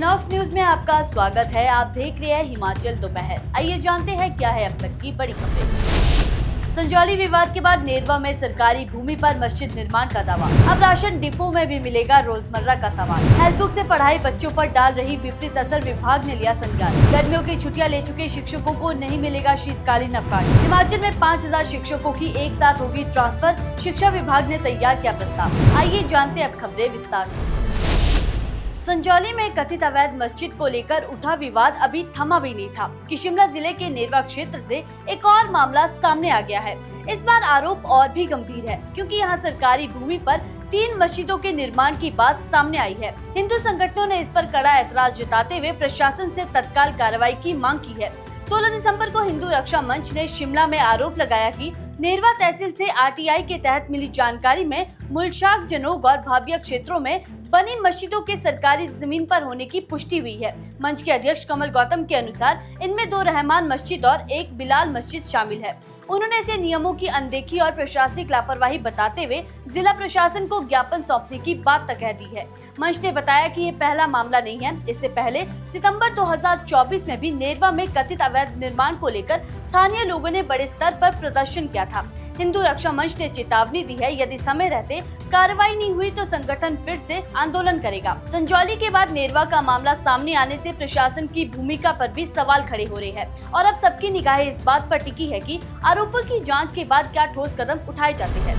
Inox news में आपका स्वागत है। आप देख रहे हैं हिमाचल दोपहर। आइए जानते हैं क्या है अब तक की बड़ी खबरें। संजौली विवाद के बाद नेरवा में सरकारी भूमि पर मस्जिद निर्माण का दावा। अब राशन डिपो में भी मिलेगा रोजमर्रा का सामान। हेल्थ बुक से पढ़ाई बच्चों पर डाल रही विपरीत असर, विभाग ने लिया संज्ञान। गर्मियों की छुट्टियां ले चुके शिक्षकों को नहीं मिलेगा शीतकालीन अवकाश। हिमाचल में 5000 शिक्षकों की एक साथ होगी ट्रांसफर, शिक्षा विभाग ने तैयार किया प्रस्ताव। आइए जानते हैं अब खबरें विस्तार से। संजौली में कथित अवैध मस्जिद को लेकर उठा विवाद अभी थमा भी नहीं था कि शिमला जिले के नेरवा क्षेत्र से एक और मामला सामने आ गया है। इस बार आरोप और भी गंभीर है क्योंकि यहां सरकारी भूमि पर 3 मस्जिदों के निर्माण की बात सामने आई है। हिंदू संगठनों ने इस पर कड़ा ऐतराज जताते हुए प्रशासन से तत्काल कार्रवाई की मांग की है। 16 दिसंबर को हिंदू रक्षा मंच ने शिमला में आरोप लगाया कि नेरवा तहसील से आरटीआई के तहत मिली जानकारी में मुलशाग, जनोग और भाबिया क्षेत्रों में बनी मस्जिदों के सरकारी जमीन पर होने की पुष्टि हुई है। मंच के अध्यक्ष कमल गौतम के अनुसार इनमें 2 रहमान मस्जिद और 1 बिलाल मस्जिद शामिल है। उन्होंने इसे नियमों की अनदेखी और प्रशासनिक लापरवाही बताते हुए जिला प्रशासन को ज्ञापन सौंपने की बात तक कह दी है। मंच ने बताया कि ये पहला मामला नहीं है। इससे पहले सितंबर 2024 में भी नेरवा में कथित अवैध निर्माण को लेकर स्थानीय लोगों ने बड़े स्तर पर प्रदर्शन किया था। हिंदू रक्षा मंच ने चेतावनी दी है, यदि समय रहते कार्रवाई नहीं हुई तो संगठन फिर से आंदोलन करेगा। संजौली के बाद नेरवा का मामला सामने आने से प्रशासन की भूमिका पर भी सवाल खड़े हो रहे हैं और अब सबकी निगाहें इस बात पर टिकी है कि आरोपों की जांच के बाद क्या ठोस कदम उठाए जाते हैं।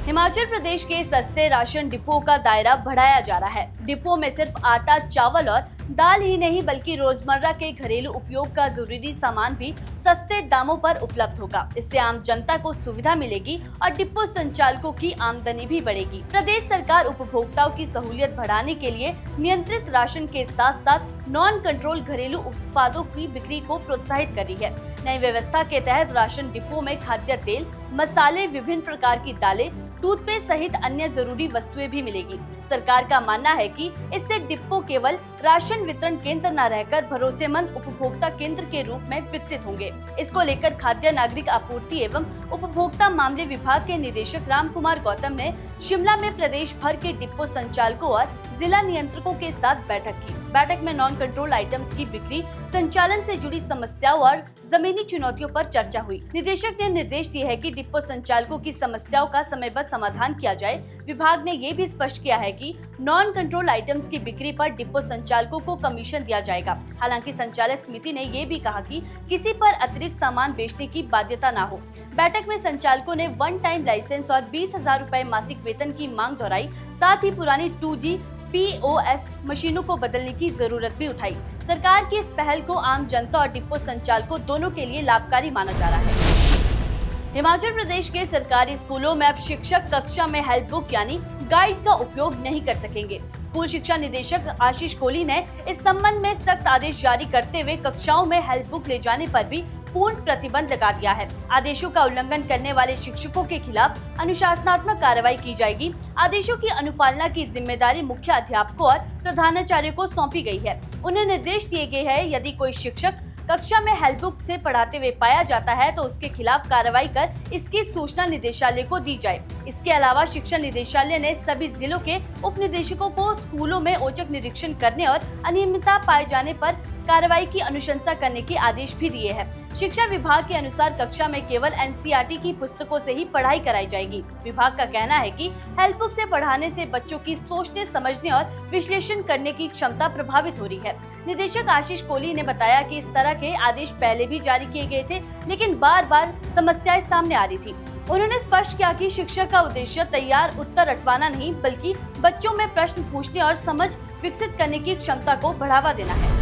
हिमाचल प्रदेश के सस्ते राशन डिपो का दायरा बढ़ाया जा रहा है। डिपो में सिर्फ आटा, चावल और दाल ही नहीं बल्कि रोजमर्रा के घरेलू उपयोग का जरूरी सामान भी सस्ते दामों पर उपलब्ध होगा। इससे आम जनता को सुविधा मिलेगी और डिपो संचालकों की आमदनी भी बढ़ेगी। प्रदेश सरकार उपभोक्ताओं की सहूलियत बढ़ाने के लिए नियंत्रित राशन के साथ साथ नॉन कंट्रोल घरेलू उत्पादों की बिक्री को प्रोत्साहित कर रही है। नई व्यवस्था के तहत राशन डिपो में खाद्य तेल, मसाले, विभिन्न प्रकार की दालें, टूथपेस्ट सहित अन्य जरूरी वस्तुएं भी मिलेगी। सरकार का मानना है कि इससे डिपो केवल राशन वितरण केंद्र न रहकर भरोसेमंद उपभोक्ता केंद्र के रूप में विकसित होंगे। इसको लेकर खाद्य नागरिक आपूर्ति एवं उपभोक्ता मामले विभाग के निदेशक राम कुमार गौतम ने शिमला में प्रदेश भर के डिपो संचालकों और जिला नियंत्रकों के साथ बैठक की। बैठक में नॉन कंट्रोल आइटम्स की बिक्री, संचालन से जुड़ी समस्याओं और जमीनी चुनौतियों पर चर्चा हुई। निदेशक ने निर्देश दिए है कि डिपो संचालकों की समस्याओं का समयबद्ध समाधान किया जाए। विभाग ने ये भी स्पष्ट किया है कि नॉन कंट्रोल आइटम्स की बिक्री पर डिपो संचालकों को कमीशन दिया जाएगा। हालांकि संचालक समिति ने ये भी कहा कि किसी पर अतिरिक्त सामान बेचने की बाध्यता न हो। बैठक में संचालकों ने 1 टाइम लाइसेंस और 20,000 रुपए मासिक वेतन की मांग दोहराई। साथ ही पुरानी 2G POS मशीनों को बदलने की जरूरत भी उठाई। सरकार की इस पहल को आम जनता और डिपो संचालकों दोनों के लिए लाभकारी माना जा रहा है। हिमाचल प्रदेश के सरकारी स्कूलों में अब शिक्षक कक्षा में हेल्प बुक यानी गाइड का उपयोग नहीं कर सकेंगे। स्कूल शिक्षा निदेशक आशीष कोहली ने इस संबंध में सख्त आदेश जारी करते हुए कक्षाओं में हेल्प बुक ले जाने पर भी पूर्ण प्रतिबंध लगा दिया है। आदेशों का उल्लंघन करने वाले शिक्षकों के खिलाफ अनुशासनात्मक कार्रवाई की जाएगी। आदेशों की अनुपालना की जिम्मेदारी मुख्य अध्यापकों और प्रधानाचार्य को सौंपी गई है। उन्हें निर्देश दिए गए हैं, यदि कोई शिक्षक कक्षा में हेल्प बुक से पढ़ाते हुए पाया जाता है तो उसके खिलाफ कार्रवाई कर इसकी सूचना निदेशालय को दी जाए। इसके अलावा शिक्षा निदेशालय ने सभी जिलों के उप निदेशकों को स्कूलों में औचक निरीक्षण करने और अनियमितता पाए जाने पर कार्रवाई की अनुशंसा करने के आदेश भी दिए हैं। शिक्षा विभाग के अनुसार कक्षा में केवल NCERT की पुस्तकों से ही पढ़ाई कराई जाएगी। विभाग का कहना है कि हेल्प बुक से पढ़ाने से बच्चों की सोचने, समझने और विश्लेषण करने की क्षमता प्रभावित हो रही है। निदेशक आशीष कोहली ने बताया कि इस तरह के आदेश पहले भी जारी किए गए थे, लेकिन बार बार समस्याएं सामने आ रही थी। उन्होंने स्पष्ट किया कि शिक्षक का उद्देश्य तैयार उत्तर रटवाना नहीं बल्कि बच्चों में प्रश्न पूछने और समझ विकसित करने की क्षमता को बढ़ावा देना है।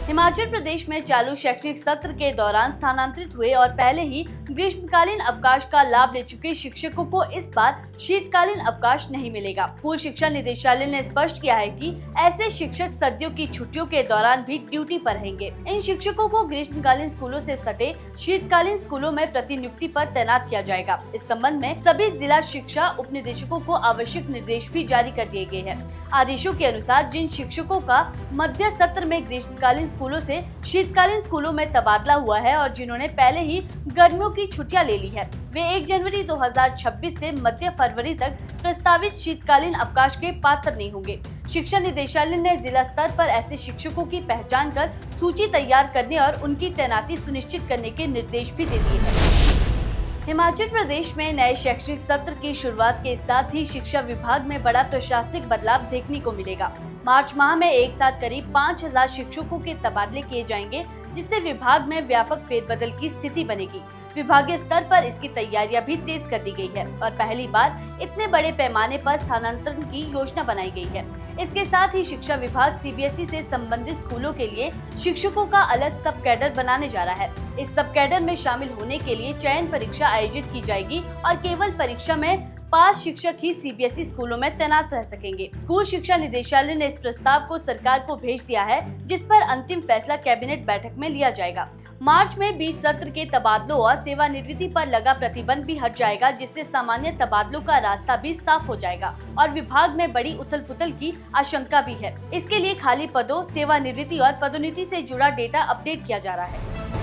हिमाचल प्रदेश में चालू शैक्षणिक सत्र के दौरान स्थानांतरित हुए और पहले ही ग्रीष्मकालीन अवकाश का लाभ ले चुके शिक्षकों को इस बार शीतकालीन अवकाश नहीं मिलेगा। स्कूल शिक्षा निदेशालय ने स्पष्ट किया है कि ऐसे शिक्षक सर्दियों की छुट्टियों के दौरान भी ड्यूटी पर रहेंगे। इन शिक्षकों को ग्रीष्मकालीन स्कूलों से सटे शीतकालीन स्कूलों में प्रतिनियुक्ति पर तैनात किया जाएगा। इस संबंध में सभी जिला शिक्षा उप निदेशकों को आवश्यक निर्देश भी जारी कर दिए गए हैं। आदेशों के अनुसार जिन शिक्षकों का मध्य सत्र में ग्रीष्मकालीन स्कूलों से शीतकालीन स्कूलों में तबादला हुआ है और जिन्होंने पहले ही गर्मियों की छुट्टियां ले ली है, वे 1 जनवरी 2026 से मध्य फरवरी तक प्रस्तावित शीतकालीन अवकाश के पात्र नहीं होंगे। शिक्षा निदेशालय ने जिला स्तर पर ऐसे शिक्षकों की पहचान कर सूची तैयार करने और उनकी तैनाती सुनिश्चित करने के निर्देश भी दे दिए हैं। हिमाचल प्रदेश में नए शैक्षणिक सत्र की शुरुआत के साथ ही शिक्षा विभाग में बड़ा प्रशासनिक बदलाव देखने को मिलेगा। मार्च माह में एक साथ करीब 5000 शिक्षकों के तबादले किए जाएंगे, जिससे विभाग में व्यापक फेरबदल की स्थिति बनेगी। विभागीय स्तर पर इसकी तैयारियां भी तेज कर दी गई है और पहली बार इतने बड़े पैमाने पर स्थानांतरण की योजना बनाई गई है। इसके साथ ही शिक्षा विभाग सीबीएसई से संबंधित स्कूलों के लिए शिक्षकों का अलग सब कैडर बनाने जा रहा है। इस सब कैडर में शामिल होने के लिए चयन परीक्षा आयोजित की जाएगी और केवल परीक्षा में पास शिक्षक ही सीबीएसई स्कूलों में तैनात रह सकेंगे। स्कूल शिक्षा निदेशालय ने इस प्रस्ताव को सरकार को भेज दिया है, जिस पर अंतिम फैसला कैबिनेट बैठक में लिया जाएगा। मार्च में 20 सत्र के तबादलों और सेवानिवृत्ति पर लगा प्रतिबंध भी हट जाएगा, जिससे सामान्य तबादलों का रास्ता भी साफ हो जाएगा और विभाग में बड़ी उथल-पुथल की आशंका भी है। इसके लिए खाली पदों, सेवानिवृत्ति और पदोन्नति से जुड़ा डेटा अपडेट किया जा रहा है।